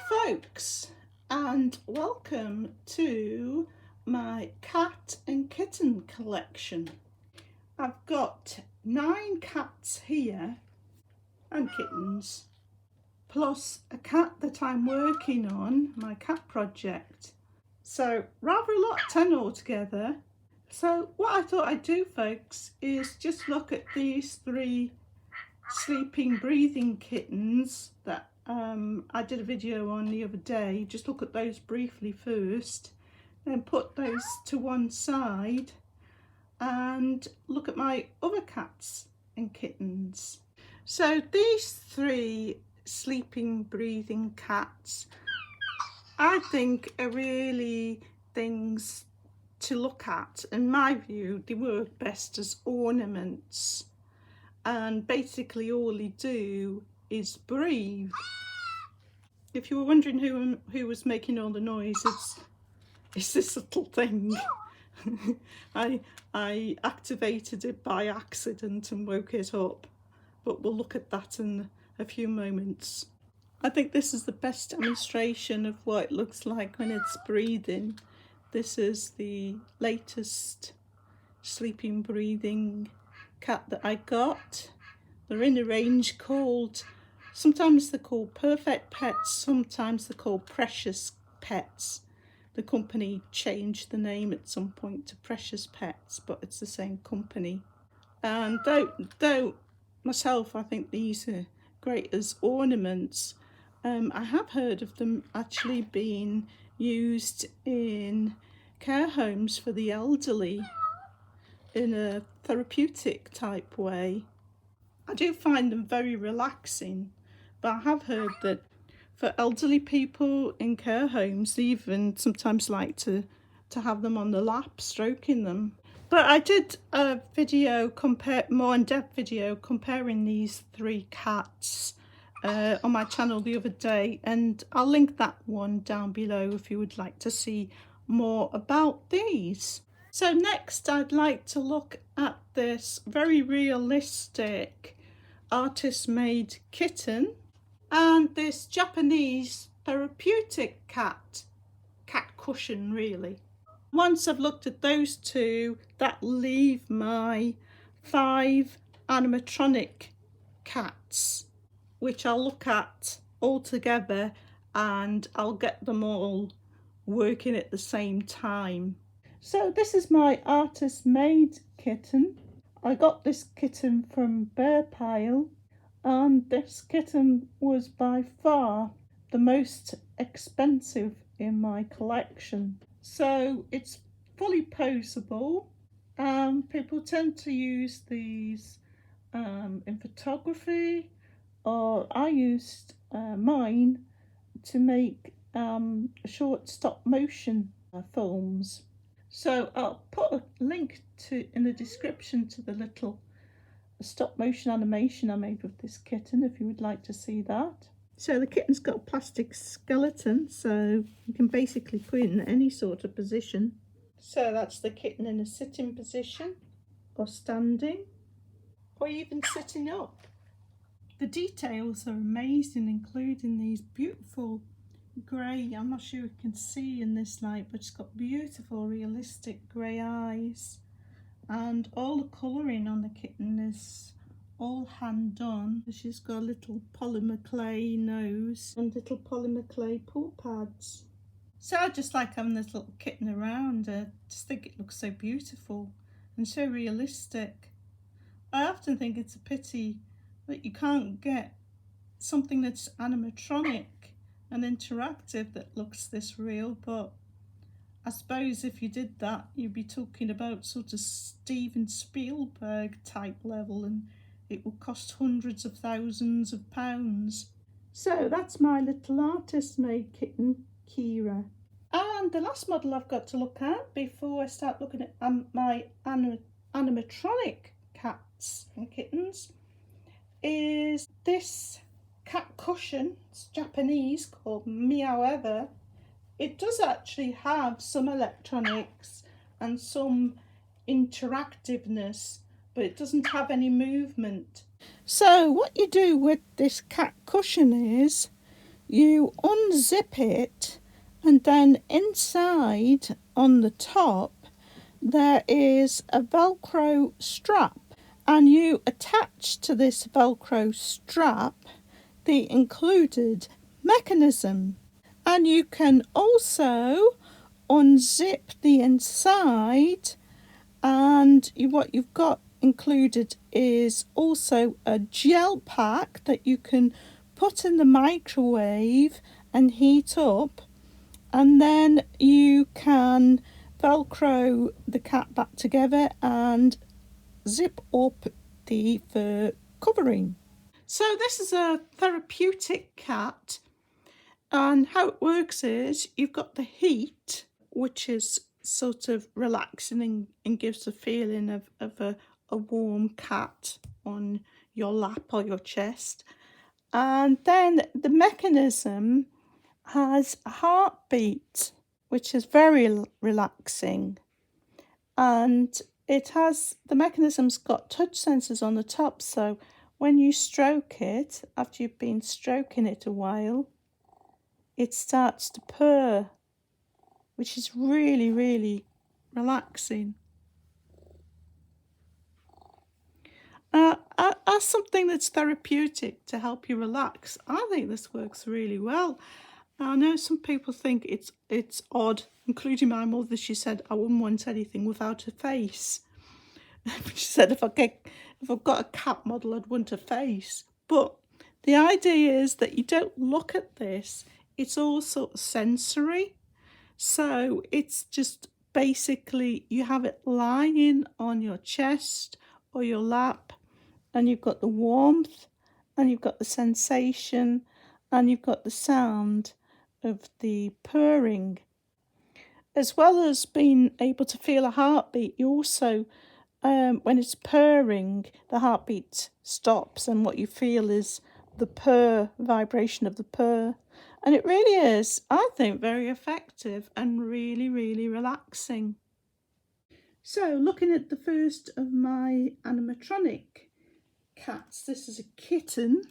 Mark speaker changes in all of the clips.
Speaker 1: folks, and welcome to my cat and kitten collection. I've got 9 cats here and kittens, plus a cat that I'm working on, my cat project. So rather a lot, 10 altogether. So what I thought I'd do, folks, is just look at these 3 sleeping, breathing kittens that I did a video on the other day. Just look at those briefly first, then put those to one side and look at my other cats and kittens. So these 3 sleeping, breathing cats, I think are really things to look at. In my view, they work best as ornaments, and basically all they do is breathe. If you were wondering who was making all the noise, it's this little thing. I activated it by accident and woke it up, but we'll look at that in a few moments. I think this is the best demonstration of what it looks like when it's breathing. This is the latest sleeping, breathing cat that I got. They're in a range called, sometimes they're called Perfect Pets, sometimes they're called Precious Pets. The company changed the name at some point to Precious Pets, but it's the same company. And though myself, I think these are great as ornaments, I have heard of them actually being used in care homes for the elderly in a therapeutic type way. I do find them very relaxing, but I have heard that for elderly people in care homes, they even sometimes like to have them on the lap, stroking them. But I did a video, more in-depth video, comparing these 3 cats on my channel the other day, and I'll link that one down below if you would like to see more about these. So next I'd like to look at this very realistic artist-made kitten and this Japanese therapeutic cat cushion really. Once I've looked at those 2, that leave my 5 animatronic cats, which I'll look at all together, and I'll get them all working at the same time. So this is my artist made kitten. I got this kitten from Bearpile, and this kitten was by far the most expensive in my collection. So it's fully poseable. People tend to use these in photography, or I used mine to make short stop motion films. So I'll put a link in the description to the little stop motion animation I made with this kitten if you would like to see that. So the kitten's got a plastic skeleton, so you can basically put it in any sort of position. So that's the kitten in a sitting position, or standing, or even sitting up. The details are amazing, including these beautiful grey, I'm not sure you can see in this light, but it's got beautiful realistic grey eyes, and all the colouring on the kitten is all hand done. She's got a little polymer clay nose and little polymer clay paw pads. So I just like having this little kitten around. I just think it looks so beautiful and so realistic. I often think it's a pity that you can't get something that's animatronic and interactive that looks this real, but I suppose if you did that, you'd be talking about sort of Steven Spielberg type level, and it would cost hundreds of thousands of pounds. So that's my little artist made kitten, Kira. And the last model I've got to look at before I start looking at my animatronic cats and kittens is this cat cushion. It's Japanese, called Meowever. It does actually have some electronics and some interactiveness, but it doesn't have any movement. So what you do with this cat cushion is you unzip it, and then inside on the top there is a Velcro strap, and you attach to this Velcro strap the included mechanism. And you can also unzip the inside, and what you've got included is also a gel pack that you can put in the microwave and heat up, and then you can Velcro the cat back together and zip up the fur covering. So this is a therapeutic cat, and how it works is you've got the heat, which is sort of relaxing and gives a feeling of a warm cat on your lap or your chest. And then the mechanism has a heartbeat, which is very relaxing. And the mechanism's got touch sensors on the top, so when you stroke it, after you've been stroking it a while, it starts to purr, which is really, really relaxing. As something that's therapeutic to help you relax, I think this works really well. I know some people think it's odd, including my mother. She said I wouldn't want anything without a face. She said if I've got a cat model, I'd want a face. But the idea is that you don't look at this. It's all sort of sensory. So it's just basically you have it lying on your chest or your lap, and you've got the warmth, and you've got the sensation, and you've got the sound of the purring. As well as being able to feel a heartbeat, you also, when it's purring, the heartbeat stops, and what you feel is the purr, vibration of the purr. And it really is, I think, very effective and really, really relaxing. So, looking at the first of my animatronic cats, this is a kitten.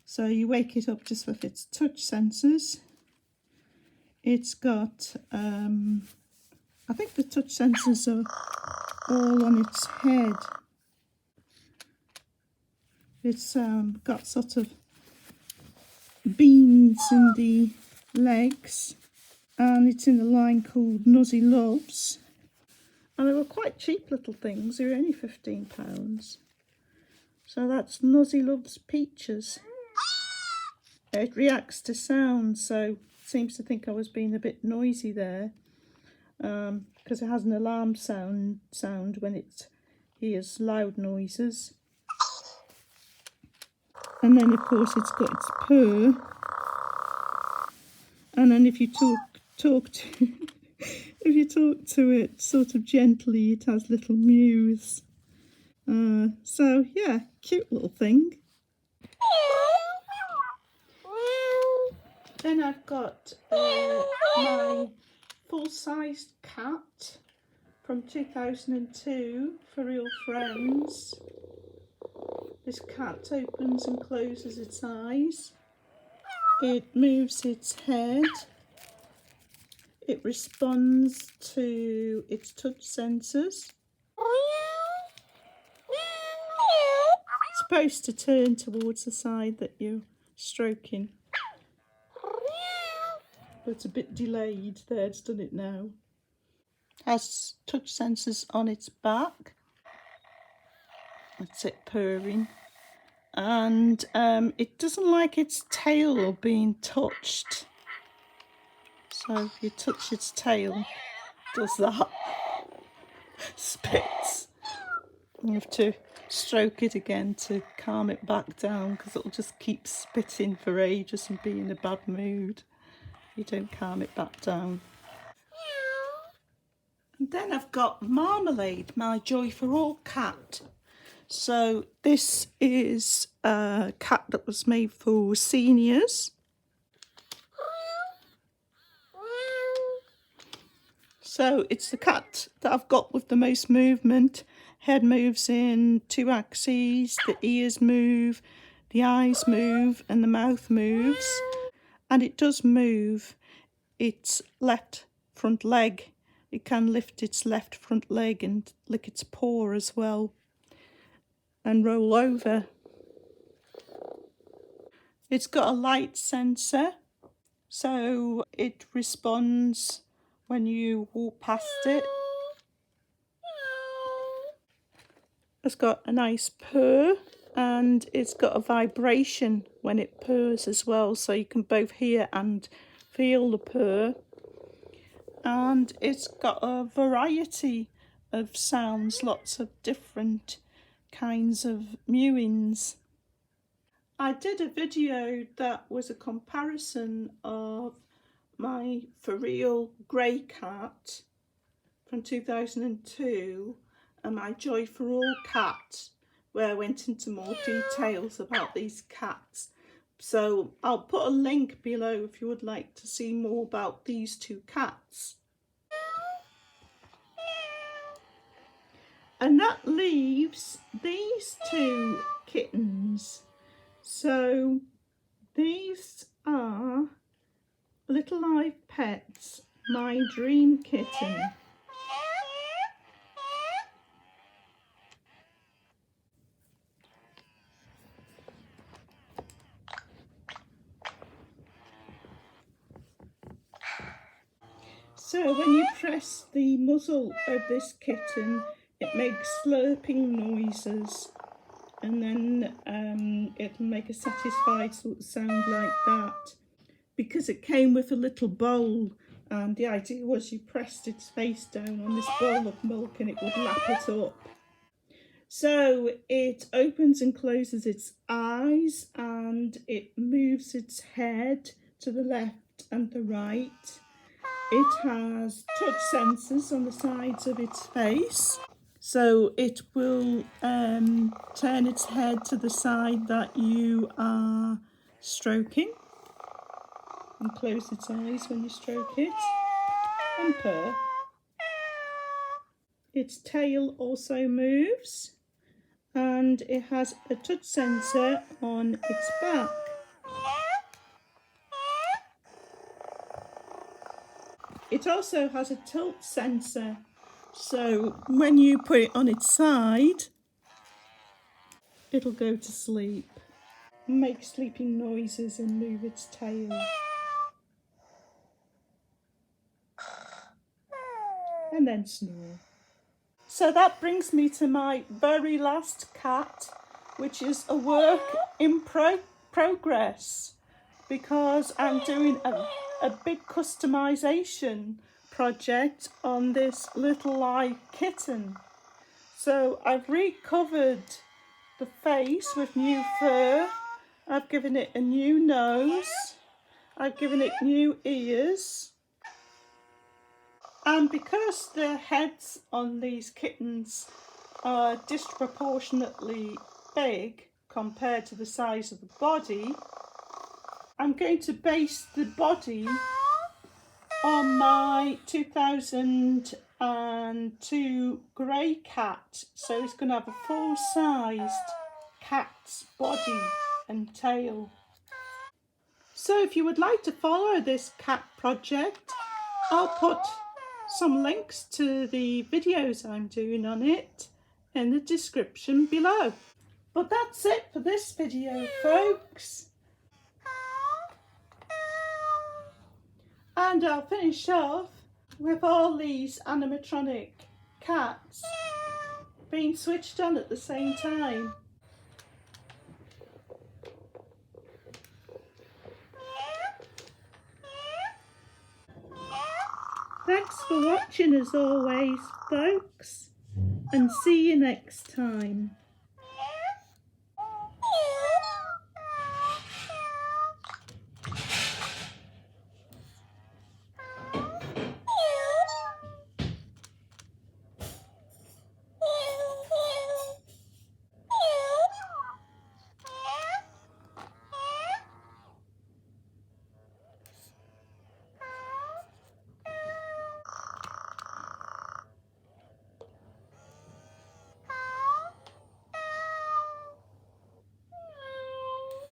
Speaker 1: So you wake it up just with its touch sensors. It's got, I think the touch sensors are all on its head. It's got sort of beans in the legs, and it's in a line called Nuzzy Luvs. And they were quite cheap little things, they were only £15. So that's Nuzzy Loves Peaches. It reacts to sound, so it seems to think I was being a bit noisy there, because it has an alarm sound when it hears loud noises. And then of course it's got its purr, and then if you talk to if you talk to it sort of gently, it has little mews. So yeah, cute little thing. Then I've got my full-sized cat from 2002, Furreal Friends. This cat opens and closes its eyes. It moves its head. It responds to its touch sensors. It's supposed to turn towards the side that you're stroking. But it's a bit delayed there, it's done it now. Has touch sensors on its back. That's it purring. And it doesn't like its tail being touched. So if you touch its tail, it does that. Spits. You have to stroke it again to calm it back down, because it'll just keep spitting for ages and be in a bad mood. You don't calm it back down. And then I've got Marmalade, my Joy for All cat. So this is a cat that was made for seniors. So it's the cat that I've got with the most movement. Head moves in 2 axes, the ears move, the eyes move, and the mouth moves. and it does move its left front leg. It can lift its left front leg and lick its paw as well and roll over. It's got a light sensor, so it responds when you walk past it. It's got a nice purr, and it's got a vibration when it purrs as well, so you can both hear and feel the purr. And it's got a variety of sounds, lots of different kinds of mewings. I did a video that was a comparison of my Furreal grey cat from 2002 and my Joy for All cat, where I went into more details about these cats. So I'll put a link below if you would like to see more about these two cats. And that leaves these two kittens. So these are Little Live Petzzz, my dream kitten. So when you press the muzzle of this kitten, it makes slurping noises, and then it'll make a satisfied sort of sound like that. Because it came with a little bowl, and the idea was you pressed its face down on this bowl of milk and it would lap it up. So it opens and closes its eyes, and it moves its head to the left and the right. It has touch sensors on the sides of its face, so it will turn its head to the side that you are stroking and close its eyes when you stroke it and purr. Its tail also moves, and it has a touch sensor on its back. It also has a tilt sensor, so when you put it on its side, it'll go to sleep, make sleeping noises and move its tail. And then snore. So that brings me to my very last cat, which is a work in progress, because I'm doing a big customization project on this little live kitten. So I've recovered the face with new fur, I've given it a new nose, I've given it new ears, and because the heads on these kittens are disproportionately big compared to the size of the body, I'm going to base the body on my 2002 grey cat. So it's going to have a full-sized cat's body and tail. So if you would like to follow this cat project, I'll put some links to the videos I'm doing on it in the description below. But that's it for this video, folks. And I'll finish off with all these animatronic cats being switched on at the same time. Thanks for watching as always, folks, and see you next time.